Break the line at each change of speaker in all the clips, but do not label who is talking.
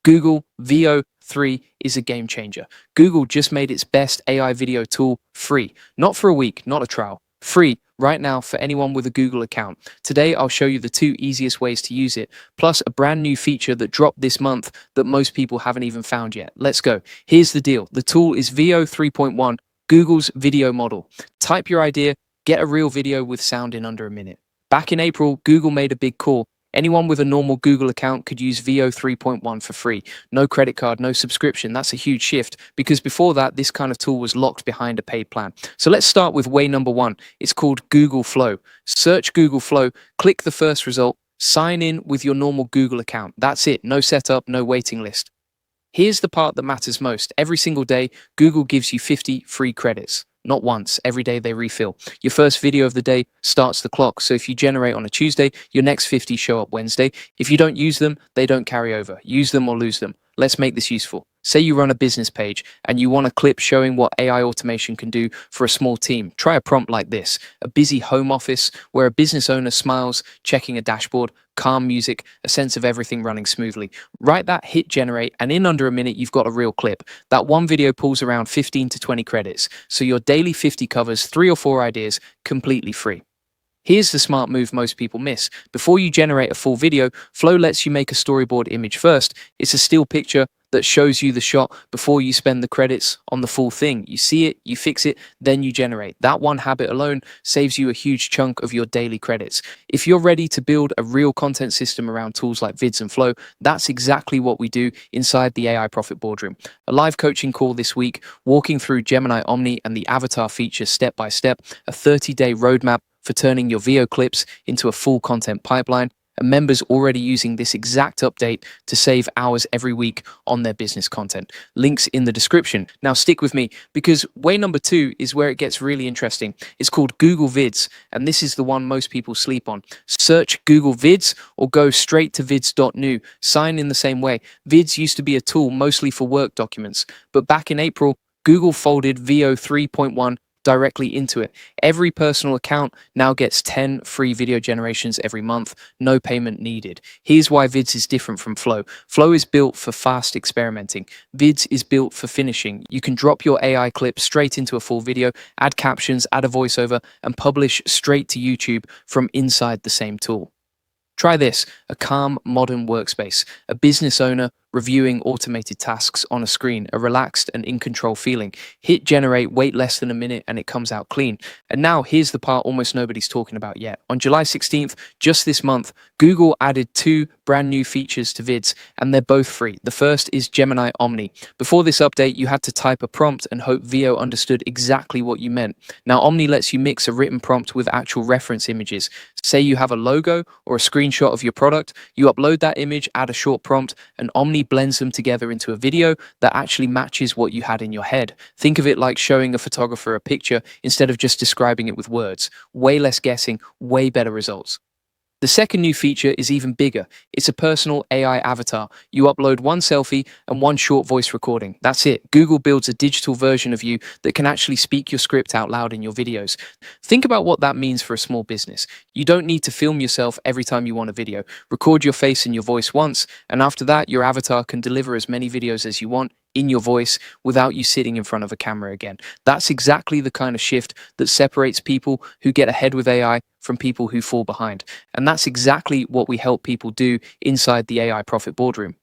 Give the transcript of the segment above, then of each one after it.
Google VO3 is a game changer. Google just made its best AI video tool free. Not for a week, not a trial. Free right now for anyone with a Google account. Today, I'll show you the 2 easiest ways to use it, plus a brand new feature that dropped this month that most people haven't even found yet. Let's go. Here's the deal. The tool is VO 3.1, Google's video model. Type your idea, get a real video with sound in under a minute. Back in April, Google made a big call. Anyone with a normal Google account could use VO 3.1 for free. No credit card, no subscription. That's a huge shift because before that, this kind of tool was locked behind a paid plan. So let's start with way number 1. It's called Google Flow. Search Google Flow, click the first result, sign in with your normal Google account. That's it. No setup, no waiting list. Here's the part that matters most. Every single day, Google gives you 50 free credits. Not once, every day they refill. Your first video of the day starts the clock. So if you generate on a Tuesday, your next 50 show up Wednesday. If you don't use them, they don't carry over. Use them or lose them. Let's make this useful. Say you run a business page and you want a clip showing what AI automation can do for a small team. Try a prompt like this: a busy home office where a business owner smiles, checking a dashboard, calm music, a sense of everything running smoothly. Write that, hit generate, and in under a minute, you've got a real clip. That one video pulls around 15 to 20 credits. So your daily 50 covers 3 or 4 ideas completely free. Here's the smart move most people miss. Before you generate a full video, Flow lets you make a storyboard image first. It's a still picture that shows you the shot before you spend the credits on the full thing. You see it, you fix it, then you generate. That one habit alone saves you a huge chunk of your daily credits. If you're ready to build a real content system around tools like Vids and Flow, that's exactly what we do inside the AI Profit Boardroom. A live coaching call this week, walking through Gemini Omni and the avatar feature step by step, a 30-day roadmap for turning your VO clips into a full content pipeline, and members already using this exact update to save hours every week on their business content. Links in the description. Now stick with me because way number 2 is where it gets really interesting. It's called Google Vids, and this is the one most people sleep on. Search Google Vids or go straight to vids.new. Sign in the same way. Vids used to be a tool mostly for work documents, but back in April, Google folded VO 3.1 directly into it. Every personal account now gets 10 free video generations every month, no payment needed. Here's why Vids is different from Flow. Flow is built for fast experimenting. Vids is built for finishing. You can drop your AI clip straight into a full video, add captions, add a voiceover, and publish straight to YouTube from inside the same tool. Try this: a calm, modern workspace, a business owner reviewing automated tasks on a screen, a relaxed and in-control feeling. Hit generate, wait less than a minute, and it comes out clean. And now here's the part almost nobody's talking about yet. On July 16th, just this month, Google added 2 brand new features to Vids, and they're both free. The first is Gemini Omni. Before this update, you had to type a prompt and hope VO understood exactly what you meant. Now Omni lets you mix a written prompt with actual reference images. Say you have a logo or a screenshot of your product, you upload that image, add a short prompt, and Omni blends them together into a video that actually matches what you had in your head. Think of it like showing a photographer a picture instead of just describing it with words. Way less guessing, way better results. The second new feature is even bigger. It's a personal AI avatar. You upload 1 selfie and 1 short voice recording. That's it. Google builds a digital version of you that can actually speak your script out loud in your videos. Think about what that means for a small business. You don't need to film yourself every time you want a video. Record your face and your voice once, and after that, your avatar can deliver as many videos as you want in your voice without you sitting in front of a camera again. That's exactly the kind of shift that separates people who get ahead with AI from people who fall behind. And that's exactly what we help people do inside the AI Profit Boardroom.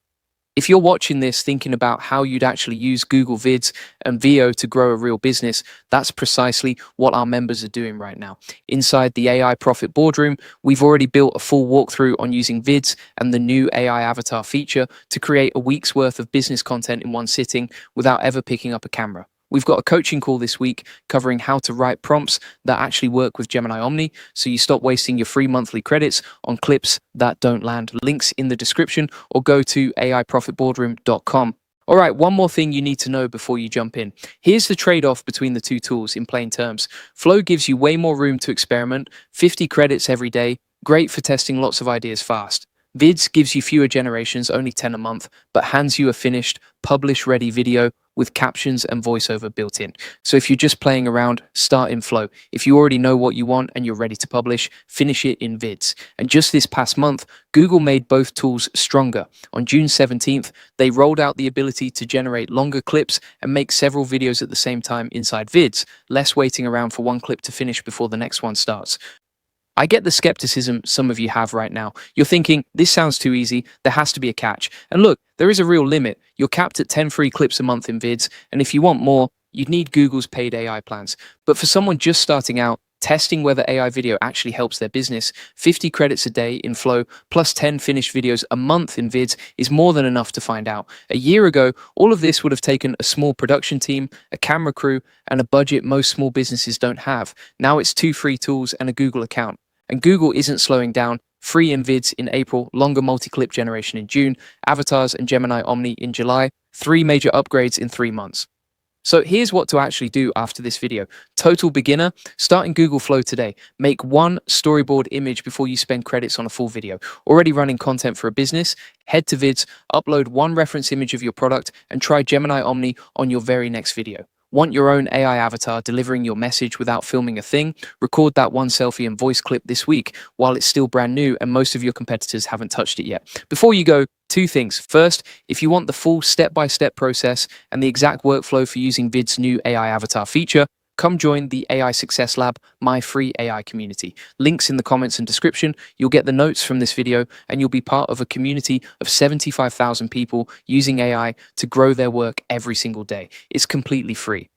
If you're watching this thinking about how you'd actually use Google Vids and VO to grow a real business, that's precisely what our members are doing right now. Inside the AI Profit Boardroom, we've already built a full walkthrough on using Vids and the new AI avatar feature to create a week's worth of business content in one sitting without ever picking up a camera. We've got a coaching call this week covering how to write prompts that actually work with Gemini Omni, so you stop wasting your free monthly credits on clips that don't land. Links in the description or go to aiprofitboardroom.com. All right, one more thing you need to know before you jump in. Here's the trade-off between the 2 tools in plain terms. Flow gives you way more room to experiment, 50 credits every day, great for testing lots of ideas fast. Vids gives you fewer generations, only 10 a month, but hands you a finished, publish-ready video with captions and voiceover built in. So if you're just playing around, start in Flow. If you already know what you want and you're ready to publish, finish it in Vids. And just this past month, Google made both tools stronger. On June 17th, they rolled out the ability to generate longer clips and make several videos at the same time inside Vids, less waiting around for one clip to finish before the next one starts. I get the skepticism some of you have right now. You're thinking, this sounds too easy, there has to be a catch. And look, there is a real limit. You're capped at 10 free clips a month in Vids, and if you want more, you'd need Google's paid AI plans. But for someone just starting out, testing whether AI video actually helps their business, 50 credits a day in Flow plus 10 finished videos a month in Vids is more than enough to find out. A year ago, all of this would have taken a small production team, a camera crew, and a budget most small businesses don't have. Now it's 2 free tools and a Google account. And Google isn't slowing down. Free in Vids in April, longer multi-clip generation in June, avatars and Gemini Omni in July, 3 major upgrades in 3 months. So here's what to actually do after this video. Total beginner, start in Google Flow today. Make one storyboard image before you spend credits on a full video. Already running content for a business? Head to Vids, upload one reference image of your product, and try Gemini Omni on your very next video. Want your own AI avatar delivering your message without filming a thing? Record that one selfie and voice clip this week while it's still brand new and most of your competitors haven't touched it yet. Before you go, 2 things. First, if you want the full step-by-step process and the exact workflow for using Vid's new AI avatar feature, come join the AI Success Lab, my free AI community. Links in the comments and description. You'll get the notes from this video and you'll be part of a community of 75,000 people using AI to grow their work every single day. It's completely free.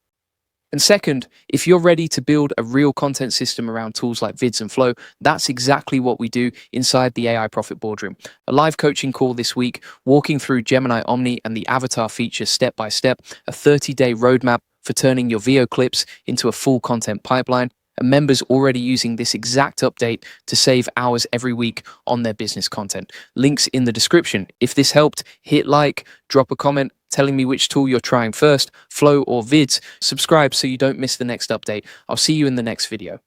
And second, if you're ready to build a real content system around tools like Vids and Flow, that's exactly what we do inside the AI Profit Boardroom. A live coaching call this week, walking through Gemini Omni and the avatar feature step by step, a 30-day roadmap for turning your VO clips into a full content pipeline, and members already using this exact update to save hours every week on their business content. Links in the description. If this helped, hit like, drop a comment telling me which tool you're trying first, Flow or Vids. Subscribe so you don't miss the next update. I'll see you in the next video.